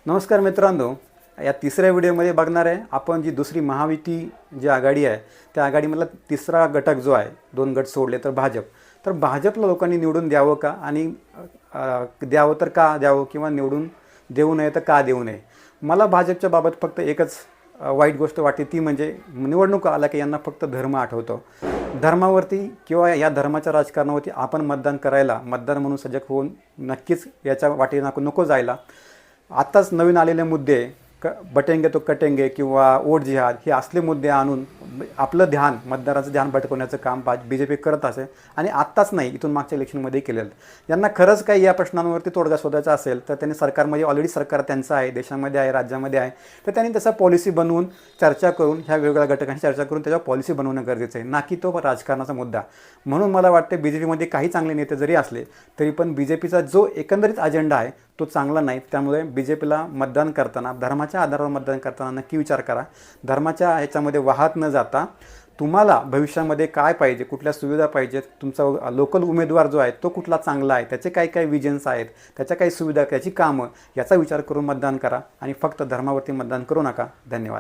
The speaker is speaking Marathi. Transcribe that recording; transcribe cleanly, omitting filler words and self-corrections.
नमस्कार मित्रांनो, या तिसऱ्या व्हिडिओमध्ये बघणार आहे आपण जी दुसरी महायुती जी आघाडी आहे त्या आघाडीमधला तिसरा घटक जो आहे, दोन गट सोडले तर भाजप. तर भाजपला लोकांनी निवडून द्यावं का आणि द्यावं तर का द्यावं किंवा निवडून देऊ नये तर का देऊ नये. मला भाजपच्या बाबत फक्त एकच वाईट गोष्ट वाटते, ती म्हणजे निवडणूक आला की यांना फक्त धर्म आठवतो. धर्मावरती किंवा या धर्माच्या राजकारणावरती आपण मतदान करायला, मतदार म्हणून सजग होऊन नक्कीच याच्या वाटेनं नको जायला. आत्ताच नवीन आलेले मुद्दे बटेंगे तो कटेंगे किंवा वोट जिहाद हे असले मुद्दे आणून आपलं ध्यान, मतदाराचं ध्यान भटकवण्याचं काम BJP करत असे आणि आत्ताच नाही, इथून मागच्या इलेक्शनमध्ये केलेलं. यांना खरंच काही या प्रश्नांवरती तोडगा शोधायचा असेल तर त्यांनी सरकारमध्ये, ऑलरेडी सरकार त्यांचं आहे, देशामध्ये आहे, राज्यामध्ये आहे, तर त्यांनी त्याचा पॉलिसी बनवून चर्चा करून, ह्या वेगवेगळ्या घटकांची चर्चा करून त्याच्यावर पॉलिसी बनवणं गरजेचं आहे, ना की तो राजकारणाचा मुद्दा. म्हणून मला वाटते BJPमध्ये काही चांगले नेते जरी असले तरी पण BJPचा जो एकंदरीत अजेंडा आहे तो चांगला नाही. त्यामुळे BJPला मतदान करताना, धर्माच्या आधारावर मतदान करताना नक्की विचार करा. धर्माच्या ह्याच्यामध्ये वाहत न जाता तुम्हाला भविष्यामध्ये काय पाहिजे, कुठल्या सुविधा पाहिजेत, तुमचा लोकल उमेदवार जो आहे तो कुठला चांगला आहे, त्याचे काय काय विजन्स आहेत, त्याच्या काही सुविधा, त्याची कामं, याचा विचार करून मतदान करा आणि फक्त धर्मावरती मतदान करू नका. धन्यवाद.